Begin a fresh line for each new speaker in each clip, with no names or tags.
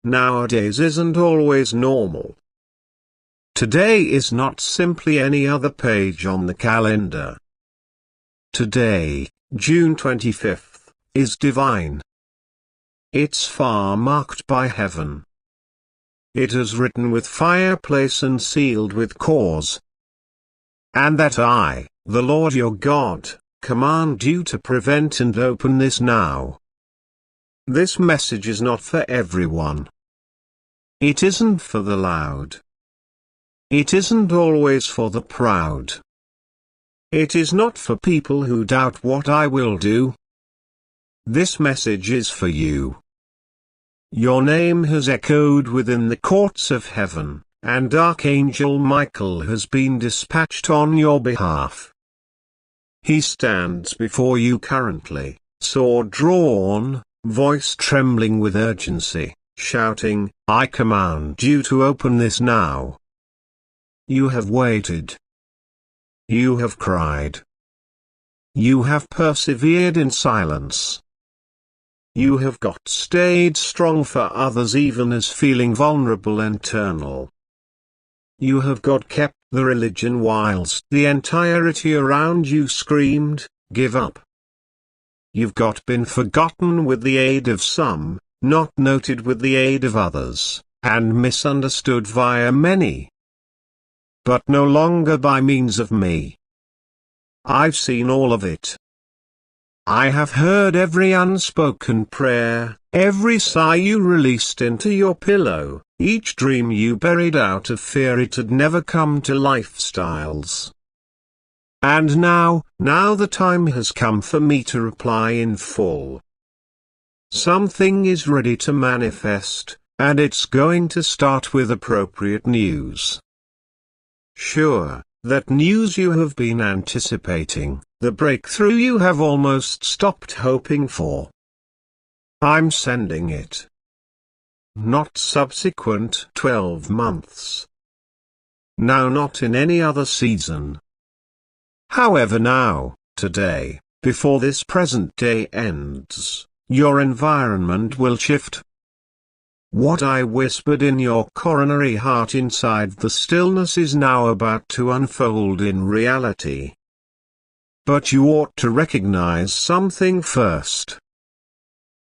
nowadays isn't always normal. Today is not simply any other page on the calendar. Today, June 25th, is divine. It's far marked by heaven. It is written with fireplace and sealed with cause. And that I, the Lord your God, command you to prevent and open this now. This message is not for everyone. It isn't for the loud. It isn't always for the proud. It is not for people who doubt what I will do. This message is for you. Your name has echoed within the courts of heaven, and Archangel Michael has been dispatched on your behalf. He stands before you currently, sword drawn, voice trembling with urgency, shouting, I command you to open this now. You have waited. You have cried. You have persevered in silence. You have stayed strong for others even as feeling vulnerable and eternal. You have kept the religion whilst the entirety around you screamed, give up. You've been forgotten with the aid of some, not noted with the aid of others, and misunderstood via many. But no longer by means of me. I've seen all of it. I have heard every unspoken prayer, every sigh you released into your pillow, each dream you buried out of fear it had never come to lifestyles. And now the time has come for me to reply in full. Something is ready to manifest, and it's going to start with appropriate news. Sure, that news you have been anticipating, the breakthrough you have almost stopped hoping for. I'm sending it. Not subsequent 12 months. Now not in any other season. However now, today, before this present day ends, your environment will shift. What I whispered in your coronary heart inside the stillness is now about to unfold in reality. But you ought to recognize something first.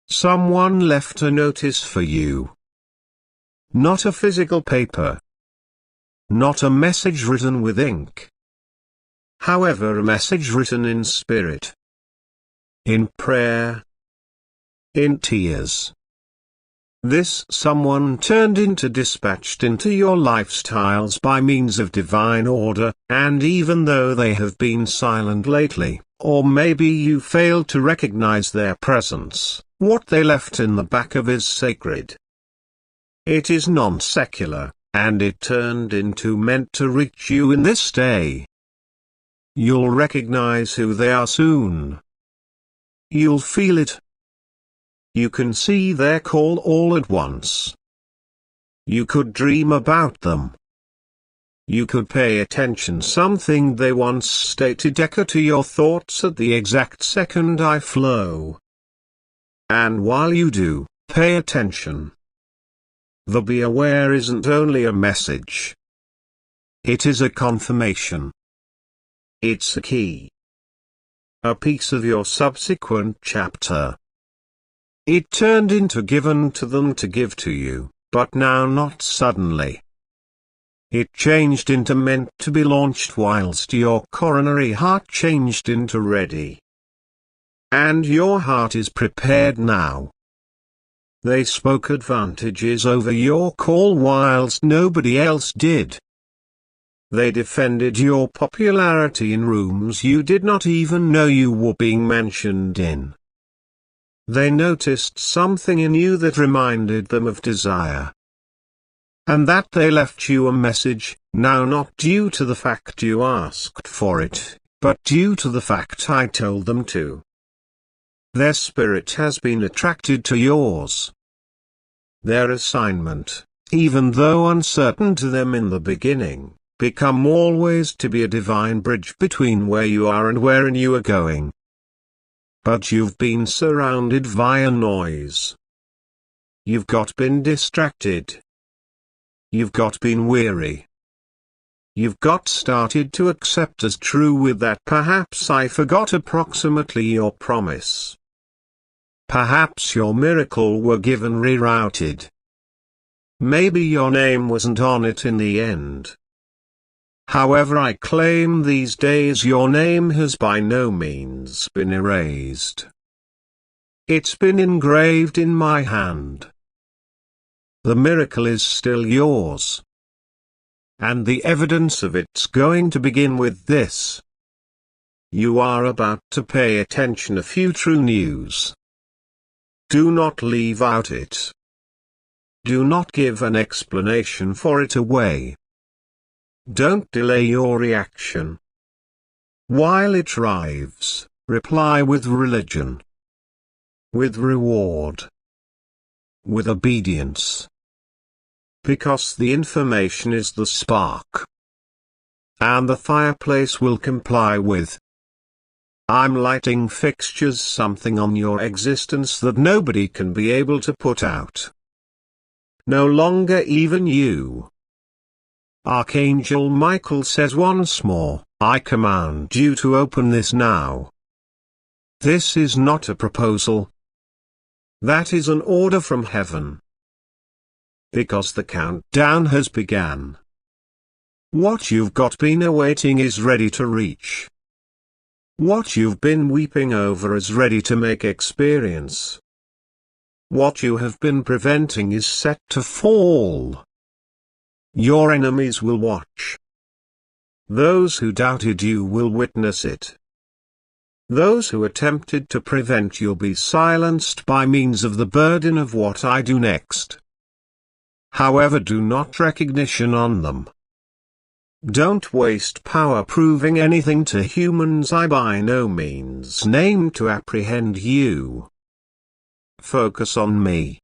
Someone left a notice for you. Not a physical paper. Not a message written with ink. However, a message written in spirit. In prayer. In tears. This someone turned into dispatched into your lifestyles by means of divine order, and even though they have been silent lately, or maybe you failed to recognize their presence, what they left in the back of is sacred. It is non-secular, and it turned into meant to reach you in this day. You'll recognize who they are soon. You'll feel it. You can see their call all at once. You could dream about them. You could pay attention something they once stated echo to your thoughts at the exact second I flow. And while you do, pay attention. The be aware isn't only a message. It is a confirmation. It's a key. A piece of your subsequent chapter. It turned into given to them to give to you, but now not suddenly. It changed into meant to be launched whilst your coronary heart changed into ready. And your heart is prepared now. They spoke advantages over your call whilst nobody else did. They defended your popularity in rooms you did not even know you were being mentioned in. They noticed something in you that reminded them of desire. And that they left you a message, now not due to the fact you asked for it, but due to the fact I told them to. Their spirit has been attracted to yours. Their assignment, even though uncertain to them in the beginning, become always to be a divine bridge between where you are and wherein you are going. But you've been surrounded via noise. You've got been distracted. You've got been weary. You've got started to accept as true with that perhaps I forgot approximately your promise. Perhaps your miracle were given rerouted. Maybe your name wasn't on it in the end. However, I claim these days your name has by no means been erased. It's been engraved in my hand. The miracle is still yours. And the evidence of it's going to begin with this. You are about to pay attention to a few true news. Do not leave out it. Do not give an explanation for it away. Don't delay your reaction. While it arrives, reply with religion. With reward. With obedience. Because the information is the spark. And the fireplace will comply with. I'm lighting fixtures, something on your existence that nobody can be able to put out. No longer even you. Archangel Michael says once more, I command you to open this now. This is not a proposal. That is an order from heaven. Because the countdown has begun. What you've got been awaiting is ready to reach. What you've been weeping over is ready to make experience. What you have been preventing is set to fall. Your enemies will watch. Those who doubted you will witness it. Those who attempted to prevent you'll be silenced by means of the burden of what I do next. However, do not recognition on them. Don't waste power proving anything to humans I by no means name to apprehend you. Focus on me.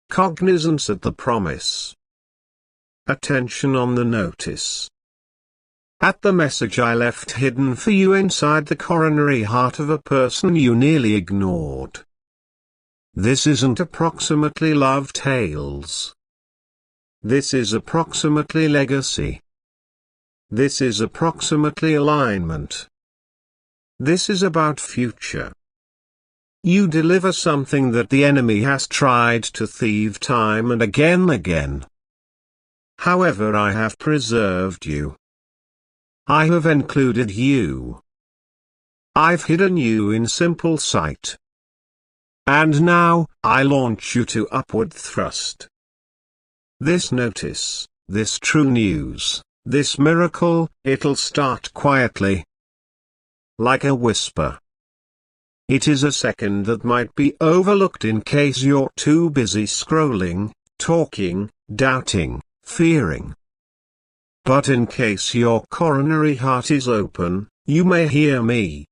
Cognizance at the promise. Attention on the notice. At the message I left hidden for you inside the coronary heart of a person you nearly ignored. This isn't approximately love tales. This is approximately legacy. This is approximately alignment. This is about future. You deliver something that the enemy has tried to thieve time and again. However, I have preserved you. I have included you. I've hidden you in simple sight. And now, I launch you to upward thrust. This notice, this true news, this miracle, it'll start quietly. Like a whisper. It is a second that might be overlooked in case you're too busy scrolling, talking, doubting, fearing. But in case your coronary heart is open, you may hear me.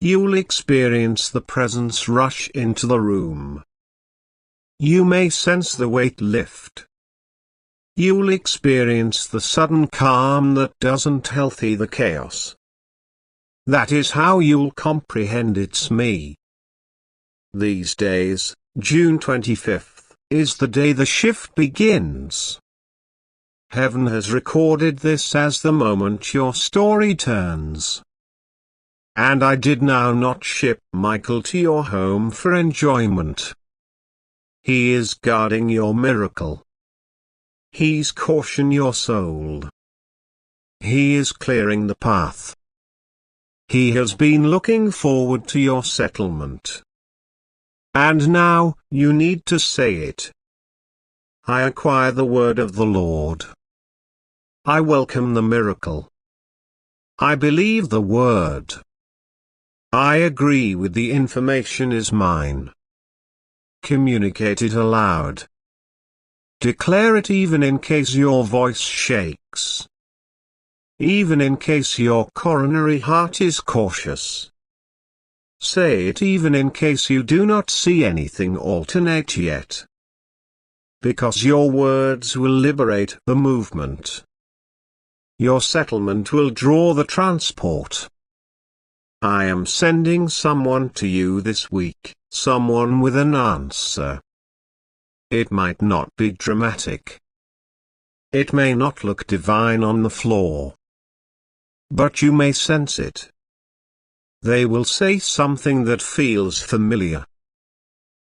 You'll experience the presence rush into the room. You may sense the weight lift. You'll experience the sudden calm that doesn't healthy the chaos. That is how you'll comprehend it's me. These days, June 25th, is the day the shift begins. Heaven has recorded this as the moment your story turns. And I did now not ship Michael to your home for enjoyment. He is guarding your miracle. He's caution your soul. He is clearing the path. He has been looking forward to your settlement. And now, you need to say it. I acquire the word of the Lord. I welcome the miracle. I believe the word. I agree with the information is mine. Communicate it aloud. Declare it even in case your voice shakes. Even in case your coronary heart is cautious. Say it even in case you do not see anything alternate yet. Because your words will liberate the movement. Your settlement will draw the transport. I am sending someone to you this week, someone with an answer. It might not be dramatic. It may not look divine on the floor. But you may sense it. They will say something that feels familiar.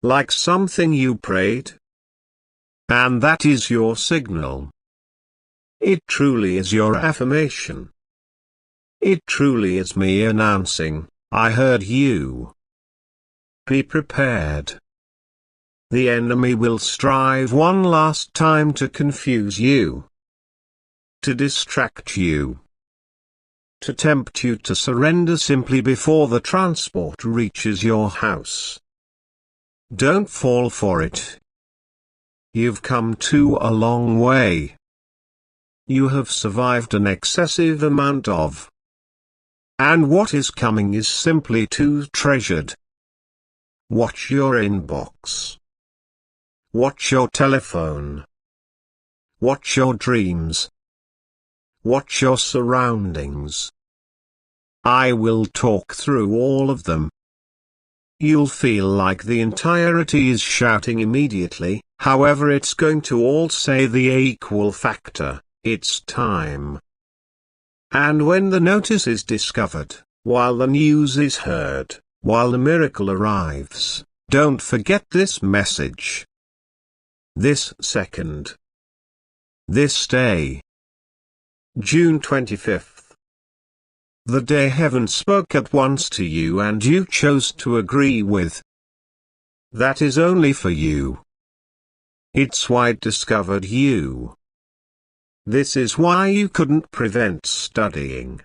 Like something you prayed. And that is your signal. It truly is your affirmation. It truly is me announcing, I heard you. Be prepared. The enemy will strive one last time to confuse you. To distract you. To tempt you to surrender simply before the transport reaches your house. Don't fall for it. You've come a long way. You have survived an excessive amount of. And what is coming is simply too treasured. Watch your inbox. Watch your telephone. Watch your dreams. Watch your surroundings. I will talk through all of them. You'll feel like the entirety is shouting immediately, however it's going to all say the equal factor, it's time. And when the notice is discovered, while the news is heard, while the miracle arrives, don't forget this message. This second. This day. June 25th. The day heaven spoke at once to you and you chose to agree with. That is only for you. It's why it discovered you. This is why you couldn't prevent studying.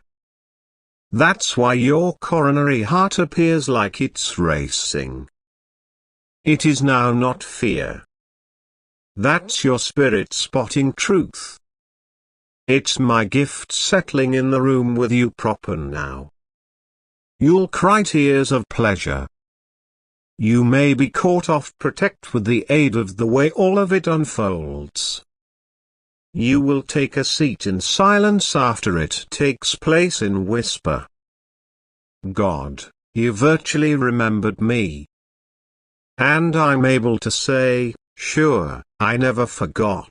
That's why your coronary heart appears like it's racing. It is now not fear. That's your spirit spotting truth. It's my gift settling in the room with you proper now. You'll cry tears of pleasure. You may be caught off protect with the aid of the way all of it unfolds. You will take a seat in silence after it takes place in whisper. God, you virtually remembered me. And I'm able to say, sure, I never forgot.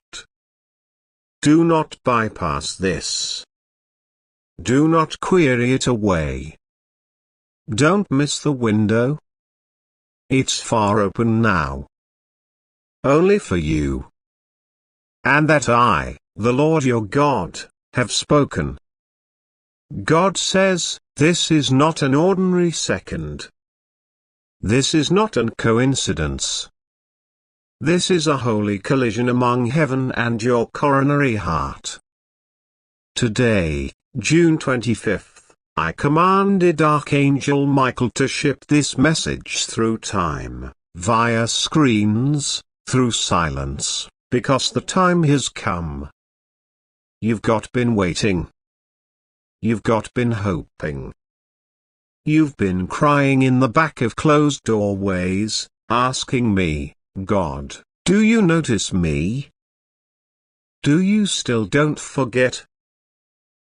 Do not bypass this. Do not query it away. Don't miss the window. It's far open now. Only for you. And that I, the Lord your God, have spoken. God says, this is not an ordinary second. This is not a coincidence. This is a holy collision among heaven and your coronary heart. Today, June 25th, I commanded Archangel Michael to ship this message through time, via screens, through silence, because the time has come. You've been waiting. You've been hoping. You've been crying in the back of closed doorways, asking me, God, do you notice me? Do you still don't forget?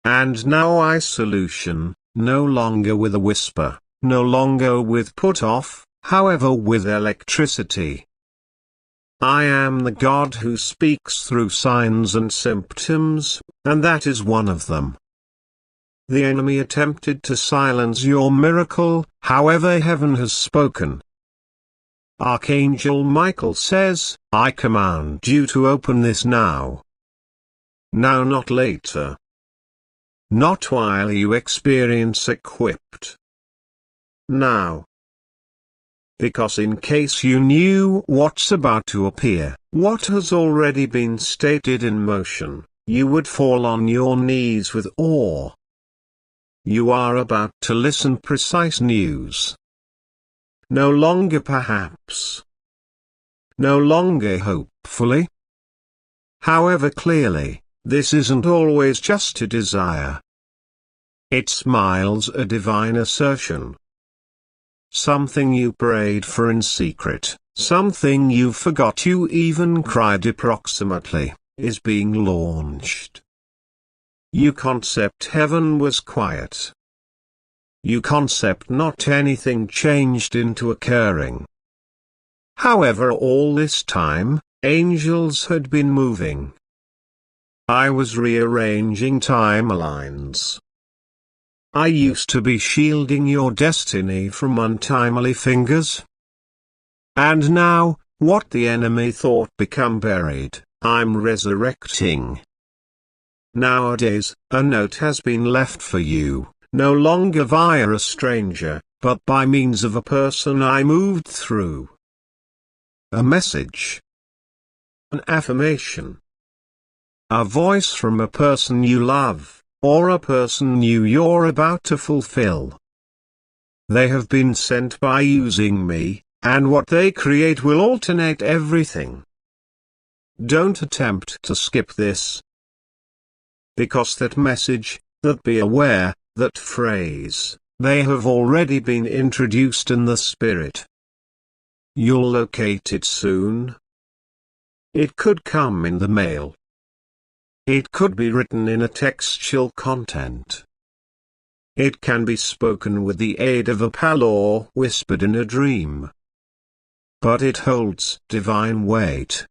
And now I solution, no longer with a whisper, no longer with put off, however with electricity. I am the God who speaks through signs and symptoms, and that is one of them. The enemy attempted to silence your miracle, however heaven has spoken. Archangel Michael says, I command you to open this now. Now, not later. Not while you experience equipped. Now. Because in case you knew what's about to appear, what has already been stated in motion, you would fall on your knees with awe. You are about to listen precise news. No longer perhaps. No longer hopefully. However clearly, this isn't always just a desire. It smiles a divine assertion. Something you prayed for in secret, something you forgot you even cried approximately, is being launched. You concept heaven was quiet. You concept not anything changed into occurring. However all this time, Angels had been moving. I was rearranging timelines. I used to be shielding your destiny from untimely fingers. And now, what the enemy thought become buried, I'm resurrecting. Nowadays, a note has been left for you, no longer via a stranger, but by means of a person I moved through. A message. An affirmation. A voice from a person you love, or a person you're about to fulfill. They have been sent by using me, and what they create will alternate everything. Don't attempt to skip this. Because that message, that be aware, that phrase, they have already been introduced in the spirit. You'll locate it soon. It could come in the mail. It could be written in a textual content. It can be spoken with the aid of a pal or whispered in a dream. But it holds divine weight.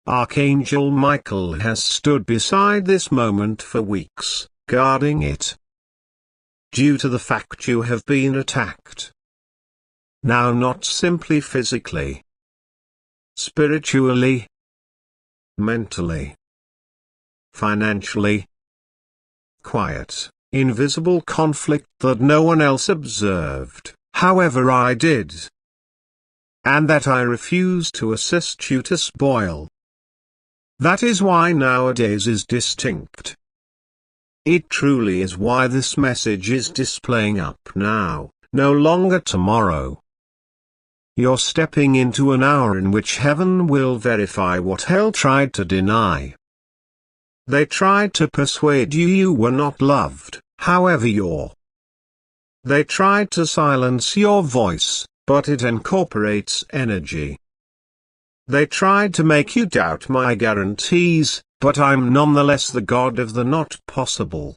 Archangel Michael has stood beside this moment for weeks, guarding it. Due to the fact you have been attacked. Now not simply physically. Spiritually. Mentally. Financially. Quiet, invisible conflict that no one else observed, however I did. And that I refuse to assist you to spoil. That is why nowadays is distinct. It truly is why this message is displaying up now, no longer tomorrow. You're stepping into an hour in which heaven will verify what hell tried to deny. They tried to persuade you were not loved, however you're. They tried to silence your voice, but it incorporates energy. They tried to make you doubt my guarantees, but I'm nonetheless the God of the not possible.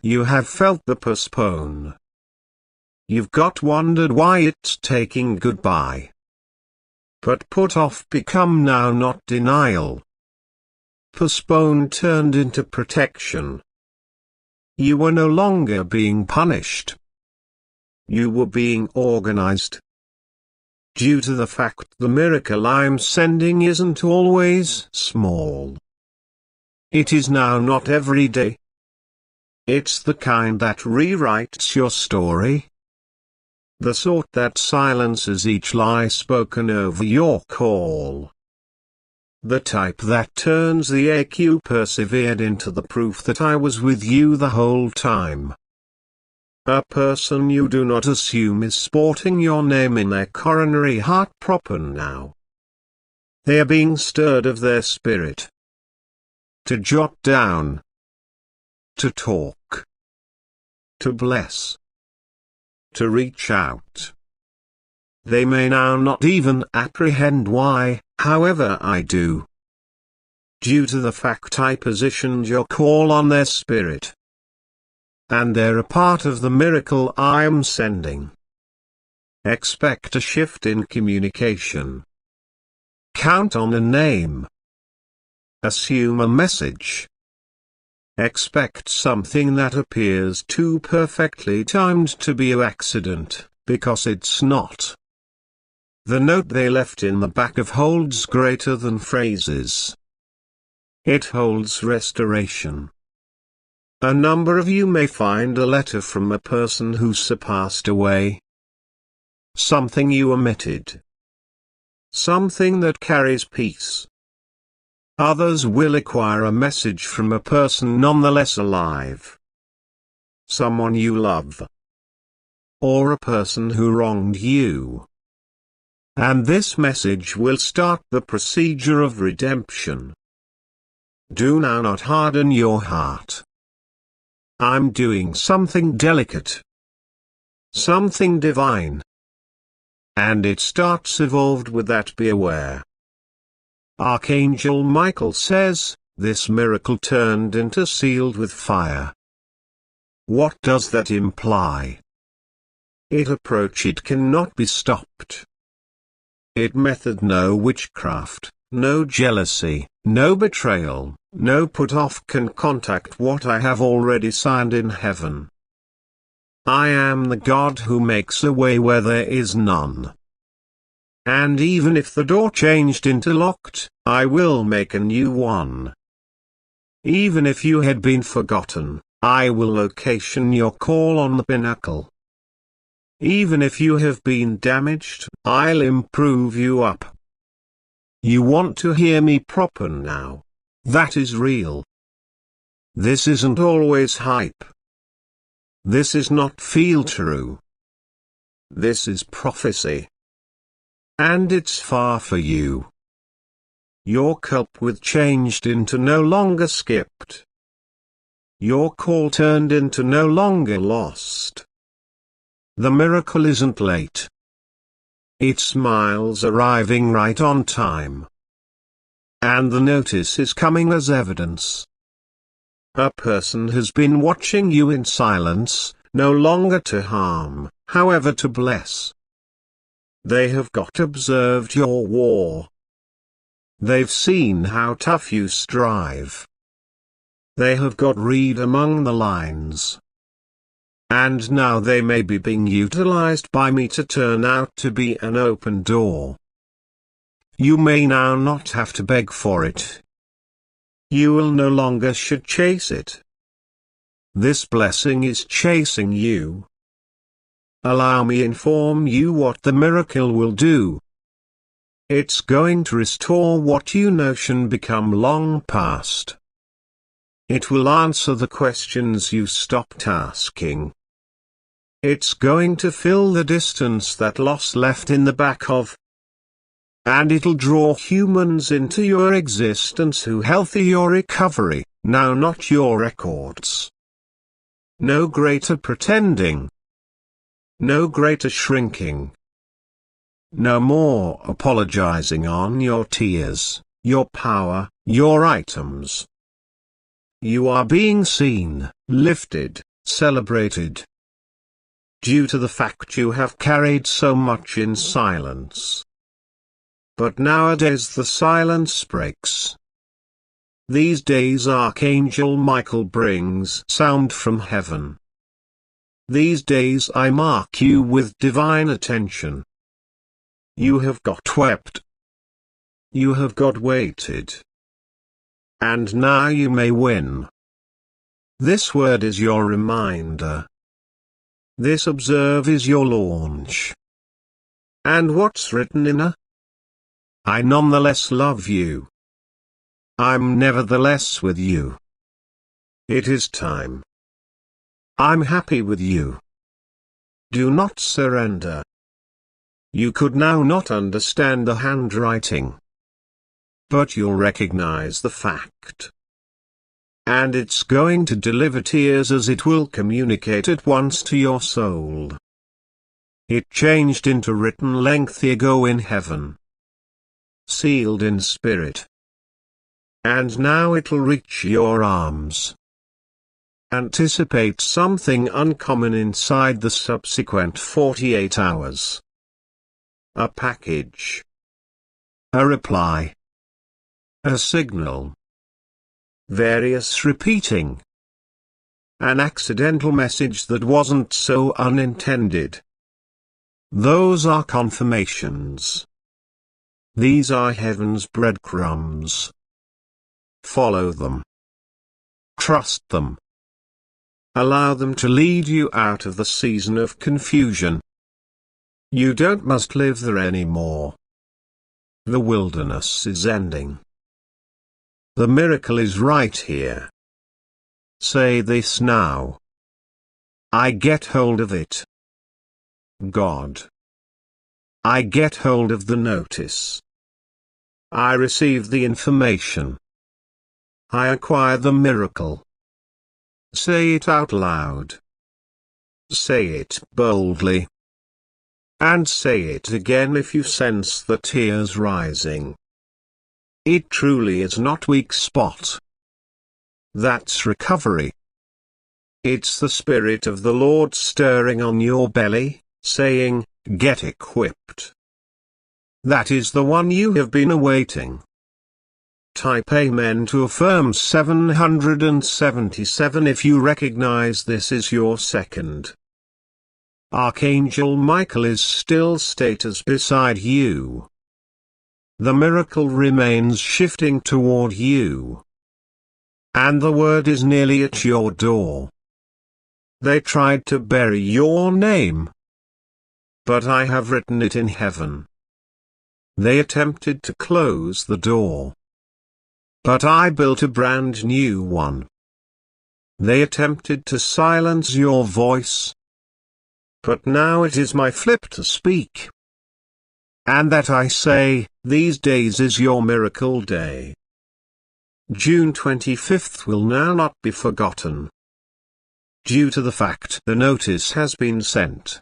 You have felt the postpone. You've got wondered why it's taking goodbye. But put off become now not denial. Postpone turned into protection. You were no longer being punished. You were being organized. Due to the fact the miracle I'm sending isn't always small. It is now not every day. It's the kind that rewrites your story. The sort that silences each lie spoken over your call. The type that turns the ache you persevered into the proof that I was with you the whole time. A person you do not assume is sporting your name in their coronary heart proper now. They are being stirred of their spirit. To jot down. To talk. To bless. To reach out. They may now not even apprehend why, however I do. Due to the fact I positioned your call on their spirit. And they're a part of the miracle I am sending. Expect a shift in communication. Count on a name. Assume a message. Expect something that appears too perfectly timed to be an accident, because it's not. The note they left in the back of holds greater than phrases. It holds restoration. A number of you may find a letter from a person who surpassed away. Something you omitted. Something that carries peace. Others will acquire a message from a person nonetheless alive. Someone you love. Or a person who wronged you. And this message will start the procedure of redemption. Do now not harden your heart. I'm doing something delicate. Something divine. And it starts evolved with that, be aware. Archangel Michael says, this miracle turned into sealed with fire. What does that imply? It cannot be stopped. it method, no witchcraft, no jealousy, no betrayal, no put-off can contact what I have already signed in heaven. I am the God who makes a way where there is none. And even if the door changed into locked, I will make a new one. Even if you had been forgotten, I will location your call on the pinnacle. Even if you have been damaged, I'll improve you up. You want to hear me proper now. That is real. This isn't always hype. This is not feel true. This is prophecy. And it's far for you. Your cup with changed into no longer skipped. Your call turned into no longer lost. The miracle isn't late. It smiles, arriving right on time. And the notice is coming as evidence. A person has been watching you in silence, no longer to harm, however to bless. They have got observed your war. They've seen how tough you strive. They have got read among the lines. And now they may be being utilized by me to turn out to be an open door. You may now not have to beg for it. You will no longer should chase it. This blessing is chasing you. Allow me inform you what the miracle will do. It's going to restore what you notion become long past. It will answer the questions you stopped asking. It's going to fill the distance that loss left in the back of. And it'll draw humans into your existence who healthy your recovery, now not your records. No greater pretending. No greater shrinking. No more apologizing on your tears, your power, your items. You are being seen, lifted, celebrated. Due to the fact you have carried so much in silence. But nowadays the silence breaks. These days Archangel Michael brings sound from heaven. These days I mark you with divine attention. You have got wept. You have got waited. And now you may win. This word is your reminder. This observe is your launch. And what's written in a? I nonetheless love you. I'm nevertheless with you. It is time. I'm happy with you. Do not surrender. You could now not understand the handwriting. But you'll recognize the fact. And it's going to deliver tears as it will communicate at once to your soul. It changed into written lengthy ago in heaven. Sealed in spirit. And now it'll reach your arms. Anticipate something uncommon inside the subsequent 48 hours. A package. A reply. A signal. Various repeating. An accidental message that wasn't so unintended. Those are confirmations. These are heaven's breadcrumbs. Follow them. Trust them. Allow them to lead you out of the season of confusion. You don't must live there anymore. The wilderness is ending. The miracle is right here. Say this now. I get hold of it. God. I get hold of the notice. I receive the information. I acquire the miracle. Say it out loud. Say it boldly. And say it again if you sense the tears rising. It truly is not weak spot. That's recovery. It's the Spirit of the Lord stirring on your belly, saying, get equipped. That is the one you have been awaiting. Type Amen to affirm 777 if you recognize this is your second. Archangel Michael is still status beside you. The miracle remains shifting toward you. And the word is nearly at your door. They tried to bury your name, but I have written it in heaven. They attempted to close the door, but I built a brand new one. They attempted to silence your voice, but now it is my flip to speak. And that I say, these days is your miracle day. June 25th will now not be forgotten, due to the fact the notice has been sent.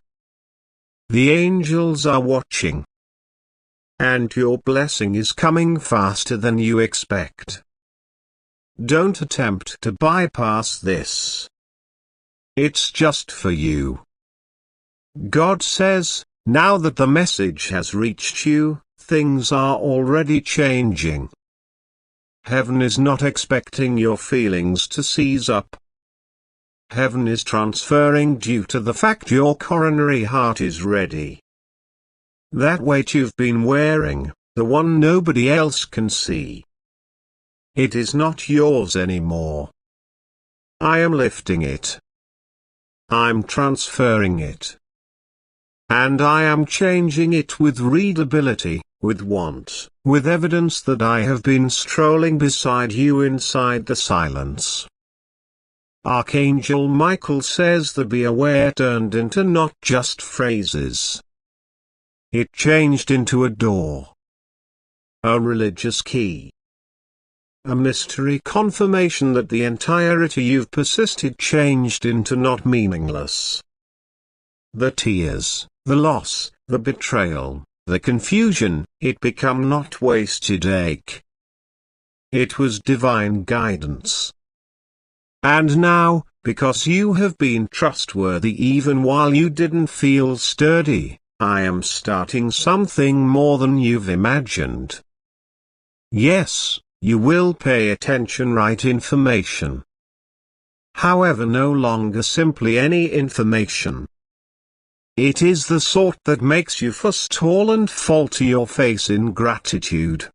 The angels are watching, and your blessing is coming faster than you expect. Don't attempt to bypass this. It's just for you. God says, now that the message has reached you, things are already changing. Heaven is not expecting your feelings to seize up. Heaven is transferring due to the fact your coronary heart is ready. That weight you've been wearing, the one nobody else can see. It is not yours anymore. I am lifting it. I'm transferring it. And I am changing it with readability, with want, with evidence that I have been strolling beside you inside the silence. Archangel Michael says the be aware turned into not just phrases. It changed into a door. A religious key. A mystery confirmation that the entirety you've persisted changed into not meaningless. The tears, the loss, the betrayal, the confusion, it become not wasted ache. It was divine guidance. And now, because you have been trustworthy even while you didn't feel sturdy, I am starting something more than you've imagined. Yes, you will pay attention, right information. However, no longer simply any information. It is the sort that makes you forestall and fall to your face in gratitude.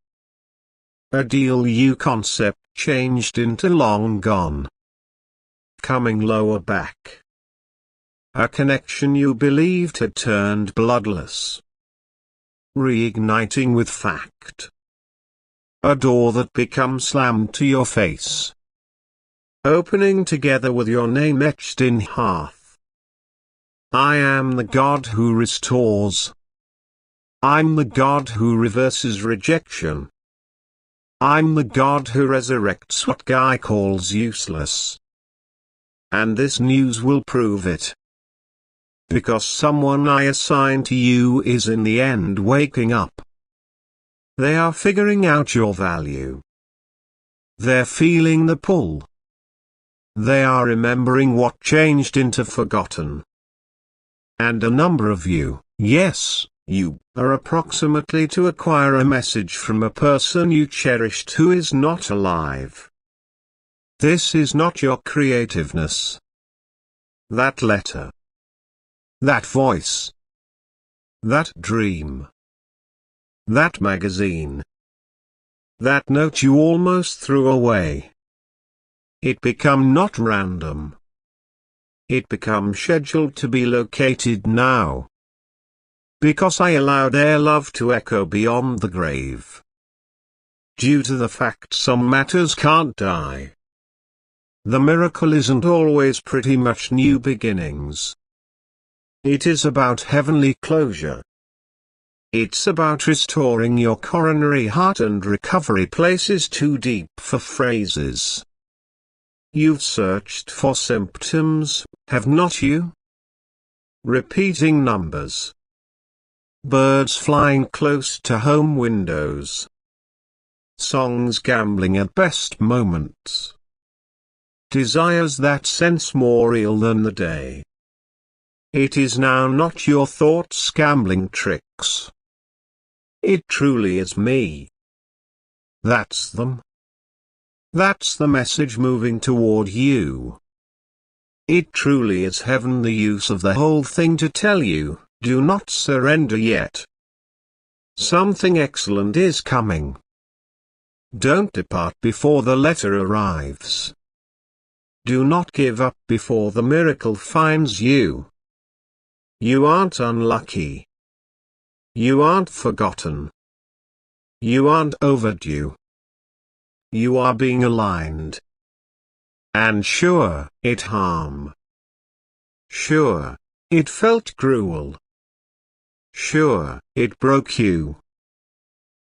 A deal you concept changed into long gone. Coming lower back. A connection you believed had turned bloodless. Reigniting with fact. A door that becomes slammed to your face. Opening together with your name etched in hearth. I am the God who restores. I'm the God who reverses rejection. I'm the God who resurrects what guy calls useless. And this news will prove it. Because someone I assign to you is in the end waking up. They are figuring out your value. They're feeling the pull. They are remembering what changed into forgotten. And a number of you, yes, you, are approximately to acquire a message from a person you cherished who is not alive. This is not your creativeness. That letter. That voice. That dream. That magazine. That note you almost threw away. It become not random. It become scheduled to be located now. Because I allowed their love to echo beyond the grave. Due to the fact some matters can't die. The miracle isn't always pretty much new beginnings. It is about heavenly closure. It's about restoring your coronary heart and recovery places too deep for phrases. You've searched for symptoms, have not you? Repeating numbers. Birds flying close to home windows. Songs gambling at best moments. Desires that sense more real than the day. It is now not your thoughts gambling tricks. It truly is me. That's them. That's the message moving toward you. It truly is heaven, the use of the whole thing to tell you, do not surrender yet. Something excellent is coming. Don't depart before the letter arrives. Do not give up before the miracle finds you. You aren't unlucky. You aren't forgotten. You aren't overdue. You are being aligned. And sure, it harm. Sure, it felt cruel. Sure, it broke you.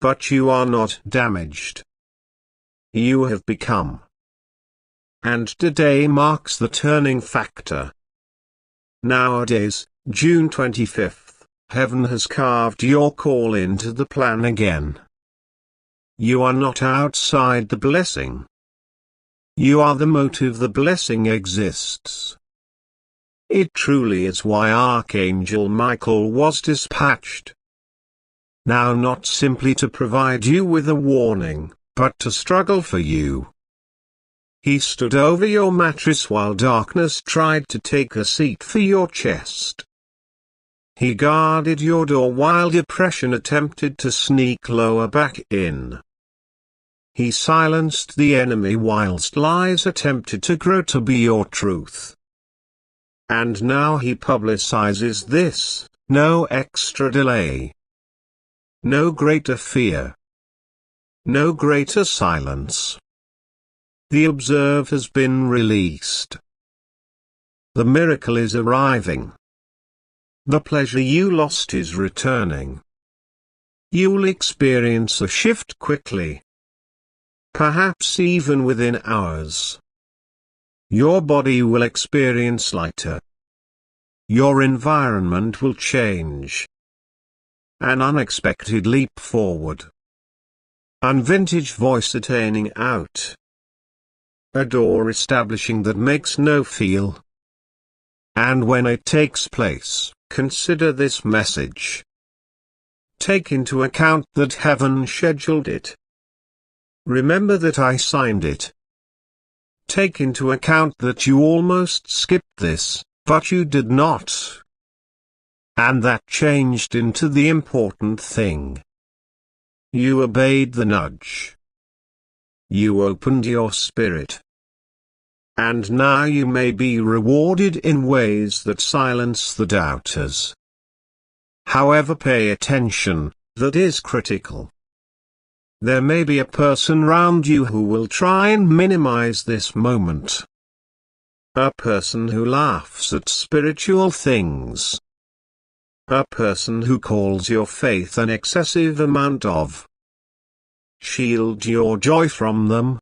But you are not damaged. You have become. And today marks the turning factor. Nowadays, June 25th, heaven has carved your call into the plan again. You are not outside the blessing. You are the motive the blessing exists. It truly is why Archangel Michael was dispatched. Now not simply to provide you with a warning, but to struggle for you. He stood over your mattress while darkness tried to take a seat for your chest. He guarded your door while depression attempted to sneak lower back in. He silenced the enemy whilst lies attempted to grow to be your truth. And now he publicizes this, no extra delay. No greater fear. No greater silence. The observe has been released. The miracle is arriving. The pleasure you lost is returning. You'll experience a shift quickly. Perhaps even within hours. Your body will experience lighter. Your environment will change. An unexpected leap forward. An vintage voice attaining out. A door establishing that makes no feel. And when it takes place, consider this message. Take into account that heaven scheduled it. Remember that I signed it. Take into account that you almost skipped this, but you did not. And that changed into the important thing. You obeyed the nudge. You opened your spirit. And now you may be rewarded in ways that silence the doubters. However, pay attention, that is critical. There may be a person round you who will try and minimize this moment. A person who laughs at spiritual things. A person who calls your faith an excessive amount of. Shield your joy from them.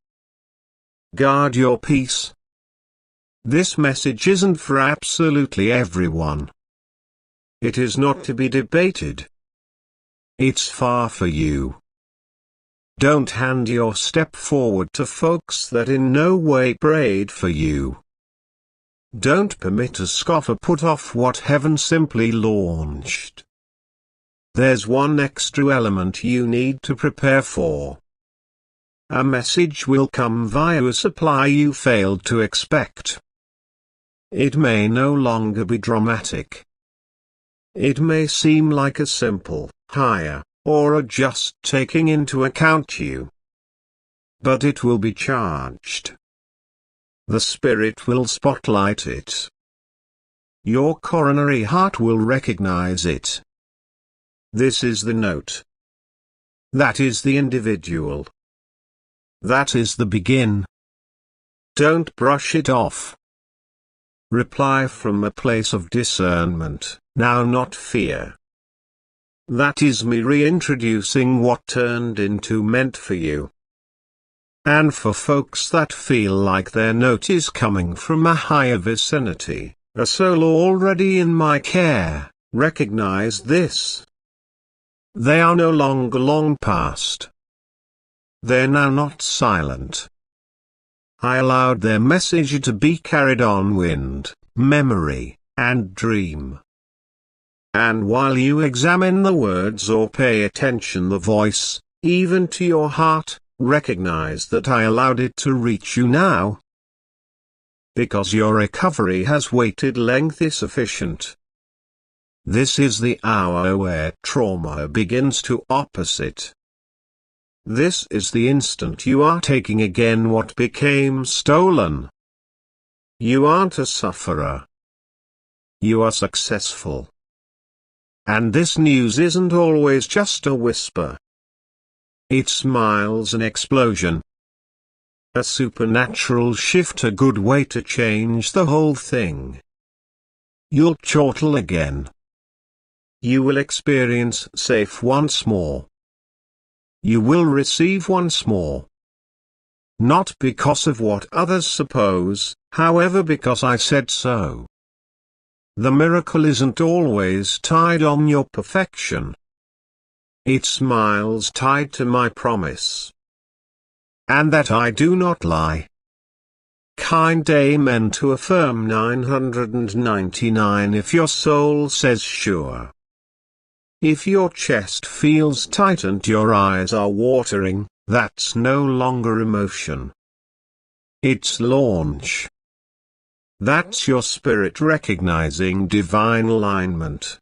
Guard your peace. This message isn't for absolutely everyone. It is not to be debated. It's far for you. Don't hand your step forward to folks that in no way prayed for you. Don't permit a scoffer put off what heaven simply launched. There's one extra element you need to prepare for. A message will come via a supply you failed to expect. It may no longer be dramatic. It may seem like a simple, higher, or a just taking into account you. But it will be charged. The Spirit will spotlight it. Your coronary heart will recognize it. This is the note. That is the individual. That is the begin. Don't brush it off. Reply from a place of discernment, now not fear. That is me reintroducing what turned into meant for you. And for folks that feel like their note is coming from a higher vicinity, a soul already in my care, recognize this. They are no longer long past. They're now not silent. I allowed their message to be carried on wind, memory, and dream. And while you examine the words or pay attention the voice, even to your heart, recognize that I allowed it to reach you now. Because your recovery has waited lengthy sufficient. This is the hour where trauma begins to opposite. This is the instant you are taking again what became stolen. You aren't a sufferer. You are successful. And this news isn't always just a whisper. It smiles an explosion. A supernatural shift, a good way to change the whole thing. You'll chortle again. You will experience safe once more. You will receive once more. Not because of what others suppose, however, because I said so. The miracle isn't always tied on your perfection. It smiles tied to my promise. And that I do not lie. Kind amen to affirm 999 if your soul says sure. If your chest feels tight and your eyes are watering, that's no longer emotion. It's launch. That's your spirit recognizing divine alignment.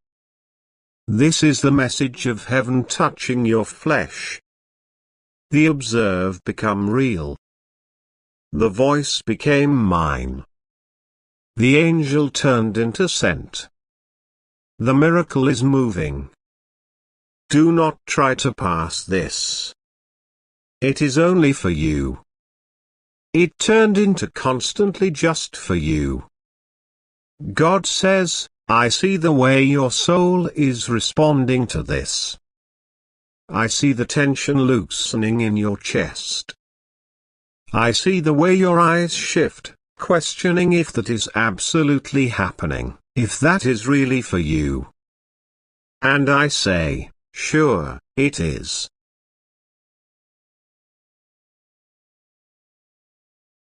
This is the message of heaven touching your flesh. The observe become real. The voice became mine. The angel turned into scent. The miracle is moving. Do not try to pass this. It is only for you. It turned into constantly just for you. God says, I see the way your soul is responding to this. I see the tension loosening in your chest. I see the way your eyes shift, questioning if that is absolutely happening, if that is really for you. And I say, sure, it is.